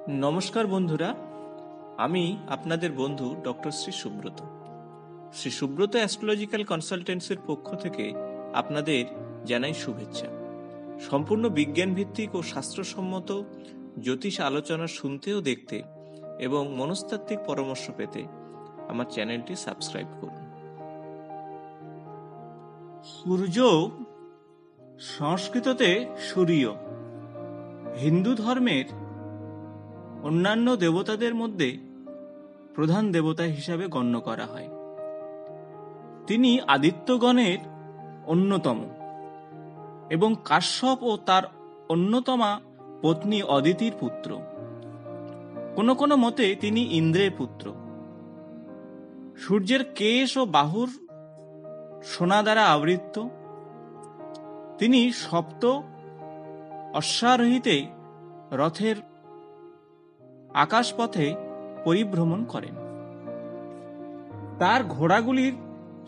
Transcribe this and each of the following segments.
নমস্কার বন্ধুরা, আমি আপনাদের বন্ধু ডক্টর শ্রী সুব্রত। শ্রী সুব্রত অ্যাস্ট্রোলজিক্যাল কনসালটেন্সির পক্ষ থেকে আপনাদের জানাই শুভেচ্ছা। সম্পূর্ণ বিজ্ঞান ভিত্তিক ও শাস্ত্রসম্মত জ্যোতিষ আলোচনা শুনতে ও দেখতে এবং মনস্তাত্ত্বিক পরামর্শ পেতে আমার চ্যানেলটি সাবস্ক্রাইব করুন। সূর্য সংস্কৃততে সূর্য, হিন্দু ধর্মের অন্যান্য দেবতাদের মধ্যে প্রধান দেবতা হিসাবে গণ্য করা হয়। তিনি আদিত্যগণের অন্যতম এবং কাশ্যপ ও তার অন্যতমা পত্নী অদিতির পুত্র। কোনো কোনো মতে তিনি ইন্দ্রের পুত্র। সূর্যের কেশ ও বাহুর সোনা দ্বারা আবৃত। তিনি সপ্ত অশ্বারোহীতে রথের আকাশপথে পরিভ্রমণ করেন। তার ঘোড়াগুলির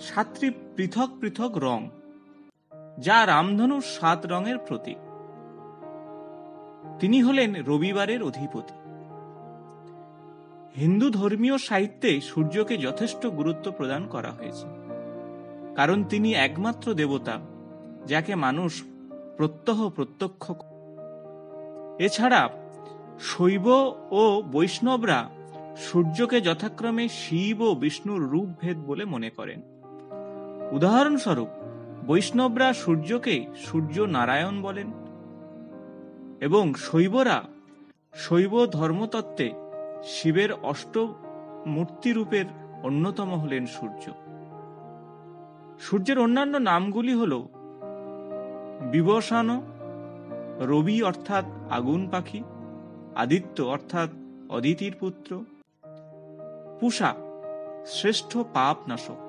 7টি পৃথক পৃথক রং, যা রামধনুর 7 রঙের প্রতীক। তিনি হলেন রবিবারের অধিপতি। হিন্দু ধর্মীয় সাহিত্যে সূর্যকে যথেষ্ট গুরুত্ব প্রদান করা হয়েছে, কারণ তিনি একমাত্র দেবতা যাকে মানুষ প্রত্যক্ষ। এছাড়া শৈব ও বৈষ্ণবরা সূর্যকে যথাক্রমে শিব ও বিষ্ণুর রূপভেদ বলে মনে করেন। উদাহরণস্বরূপ, বৈষ্ণবরা সূর্যকে সূর্য নারায়ণ বলেন এবং শৈবরা শৈব ধর্মতত্ত্বে শিবের অষ্টমূর্তি রূপের অন্যতম হলেন সূর্য। সূর্যের অন্যান্য নামগুলি হল বিবসান, রবি অর্থাৎ আগুন পাখি, আদিত্য অর্থাৎ অদিতির পুত্র, পূষা শ্রেষ্ঠ পাপ নাশক,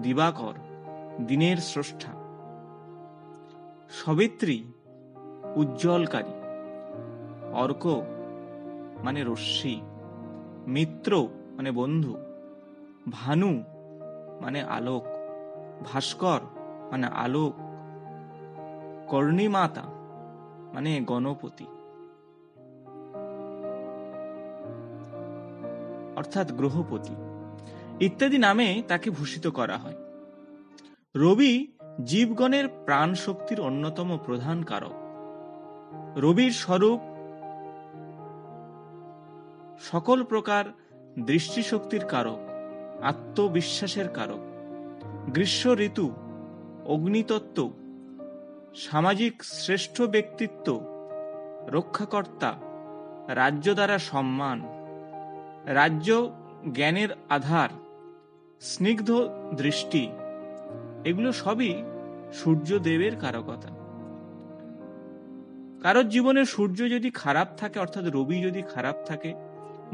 দিবাকর দিনের স্রষ্টা, সবিত্রী উজ্জ্বলকারী, অর্ক মানে রশ্মি, মিত্র মানে বন্ধু, ভানু মানে আলোক, ভাস্কর মানে আলোক, কর্ণিমাতা মানে গণপতি অর্থাৎ গ্রহপতি ইত্যাদি নামে তাকে ভূষিত করা হয়। রবি জীবগণের প্রাণ শক্তির অন্যতম প্রধান কারক। রবির স্বরূপ সকল প্রকার দৃষ্টিশক্তির কারক, আত্মবিশ্বাসের কারক, গ্রীষ্ম ঋতু, অগ্নিতত্ত্ব, সামাজিক শ্রেষ্ঠ ব্যক্তিত্ব, রক্ষাকর্তা, রাজ্য দ্বারা সম্মান, রাজ্য জ্ঞানের আধার, স্নিগ্ধ দৃষ্টি, এগুলো সবই সূর্যদেবের কারকতা। কারোর জীবনে সূর্য যদি খারাপ থাকে, অর্থাৎ রবি যদি খারাপ থাকে,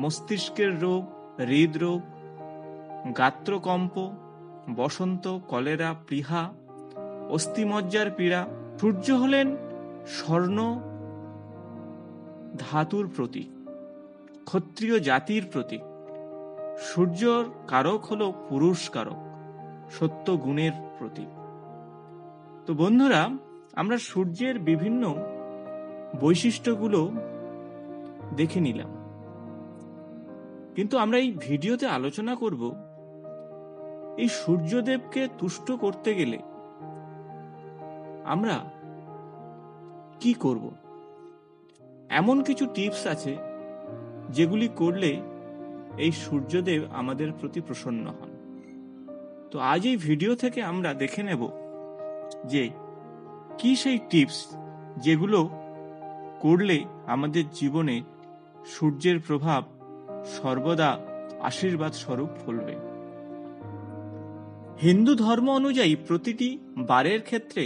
মস্তিষ্কের রোগ, হৃদরোগ, গাত্রকম্প, বসন্ত, কলেরা, প্লীহা, অস্থিমজ্জার পীড়া। সূর্য হলেন স্বর্ণ ধাতুর প্রতীক, ক্ষত্রিয় জাতির প্রতীক। সূর্যর কারক হল পুরুষ কারক, সত্য গুণের প্রতীক। তো বন্ধুরা, আমরা সূর্যের বিভিন্ন বৈশিষ্ট্যগুলো দেখে নিলাম, কিন্তু আমরা এই ভিডিওতে আলোচনা করব এই সূর্যদেবকে তুষ্ট করতে গেলে আমরা কি করব। এমন কিছু টিপস আছে যেগুলি করলে এই সূর্যদেব আমাদের প্রতি প্রসন্ন হন। তো আজ এই ভিডিও থেকে আমরা দেখে নেব যে কি সেই টিপস যেগুলো করলে আমাদের জীবনে সূর্যের প্রভাব সর্বদা আশীর্বাদ স্বরূপ ফলবে। হিন্দু ধর্ম অনুযায়ী প্রতিটি বারের ক্ষেত্রে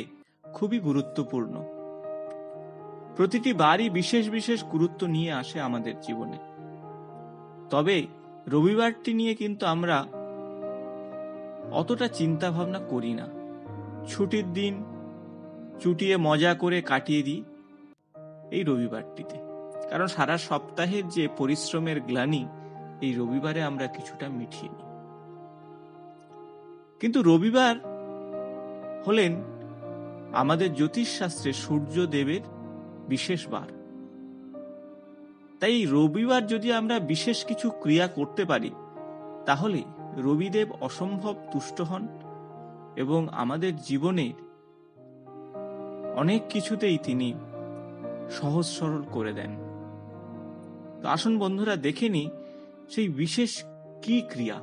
খুবই গুরুত্বপূর্ণ। প্রতিটি বারই বিশেষ বিশেষ গুরুত্ব নিয়ে আসে আমাদের জীবনে। তবে রবিবারটি নিয়ে কিন্তু আমরা অতটা চিন্তা ভাবনা করি না। ছুটির দিন চুটিয়ে মজা করে কাটিয়ে দিই এই রবিবারটিতে, কারণ সারা সপ্তাহের যে পরিশ্রমের গ্লানি এই রবিবারে আমরা কিছুটা মিটিয়ে নিই। কিন্তু রবিবার হলেন আমাদের জ্যোতিষশাস্ত্রে সূর্যদেবের বিশেষ বার। তাই রবিবার যদি আমরা বিশেষ কিছু ক্রিয়া করতে পারি, তাহলে রবিদেব অসম্ভব তুষ্ট হন এবং আমাদের জীবনের অনেক কিছুতেই তিনি সহজ সরল করে দেন। তো আসুন বন্ধুরা, দেখে নিই সেই বিশেষ কি ক্রিয়া।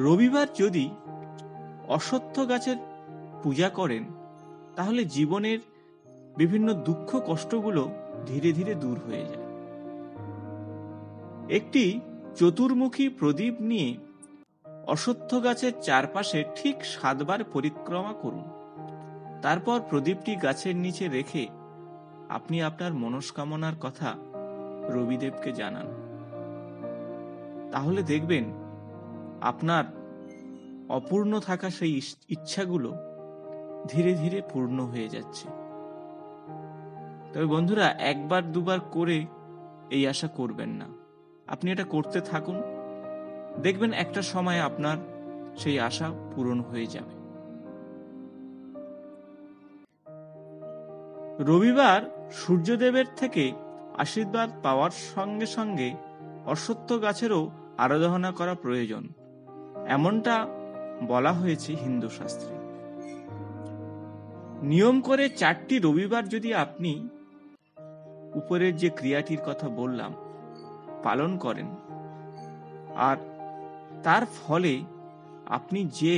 রবিবার যদি অশ্বত্থ গাছের পূজা করেন, তাহলে জীবনের বিভিন্ন দুঃখ কষ্টগুলো ধীরে ধীরে দূর হয়ে যায়। একটি চতুর্মুখী প্রদীপ নিয়ে অশ্বত্থ গাছের চারপাশে ঠিক 7 বার পরিক্রমা করুন। তারপর প্রদীপটি গাছের নিচে রেখে আপনি আপনার মনস্কামনার কথা রবিদেবকে জানান। তাহলে দেখবেন আপনার অপূর্ণ থাকা সেই ইচ্ছাগুলো ধীরে ধীরে পূর্ণ হয়ে যাচ্ছে। তবে বন্ধুরা, 1 বার 2 বার করে এই আশা করবেন না, আপনি এটা করতে থাকুন, দেখবেন একটা সময় আপনার সেই আশা পূরণ হয়ে যাবে। রবিবার সূর্যদেবের থেকে আশীর্বাদ পাওয়ার সঙ্গে সঙ্গে অশ্বত্থ গাছেরও আরাধনা করা প্রয়োজন, এমনটা বলা হয়েছে হিন্দু শাস্ত্রে। নিয়ম করে 4টি রবিবার যদি আপনি উপরের যে ক্রিয়াটির কথা বললাম পালন করেন, আর তার ফলে আপনি যে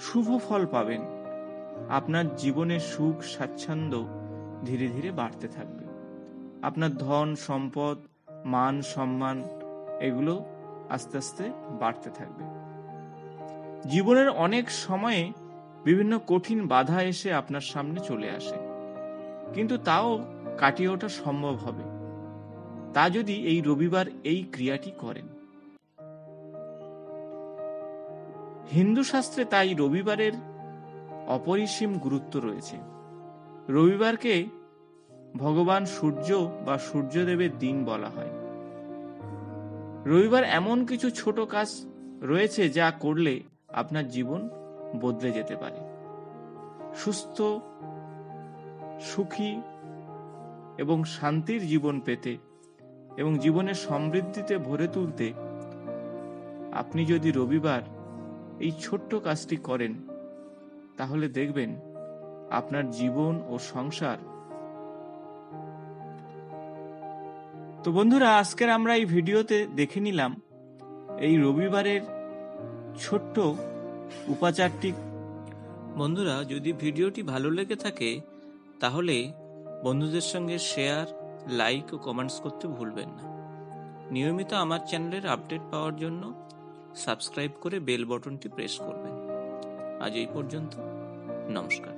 শুভ ফল পাবেন, আপনার জীবনের সুখ স্বাচ্ছন্দ্য ধীরে ধীরে বাড়তে থাকবে। আপনার ধন সম্পদ, মান সম্মান এগুলো আস্তে আস্তে বাড়তে থাকবে। জীবনের অনেক সময়ে বিভিন্ন কঠিন বাধা এসে আপনার সামনে চলে আসে, কিন্তু তাও কাটিয়ে ওঠা সম্ভব হবে তা যদি এই রবিবার এই ক্রিয়াটি করেন। হিন্দু শাস্ত্রে তাই রবিবারের অপরিসীম গুরুত্ব রয়েছে। রবিবারকে ভগবান সূর্য বা সূর্যদেবের দিন বলা হয়। রবিবার এমন কিছু ছোট কাজ রয়েছে যা করলে আপনার জীবন বদলে যেতে পারে। সুস্থ, সুখী এবং শান্তির জীবন পেতে এবং জীবনের সমৃদ্ধিতে ভরে তুলতে আপনি যদি রবিবার এই ছোট্ট কাজটি করেন, তাহলে দেখবেন আপনার জীবন ও সংসার। তো বন্ধুরা, আজকের আমরা এই ভিডিওতে দেখে নিলাম এই রবিবারের ছোট্ট উপাচারটি। বন্ধুরা, যদি ভিডিওটি ভালো লেগে থাকে তাহলে বন্ধুদের সঙ্গে শেয়ার, লাইক ও কমেন্টস করতে ভুলবেন না। নিয়মিত আমার চ্যানেলের আপডেট পাওয়ার জন্য সাবস্ক্রাইব করে বেল বাটনটি প্রেস করবেন। আজ এই পর্যন্ত, নমস্কার।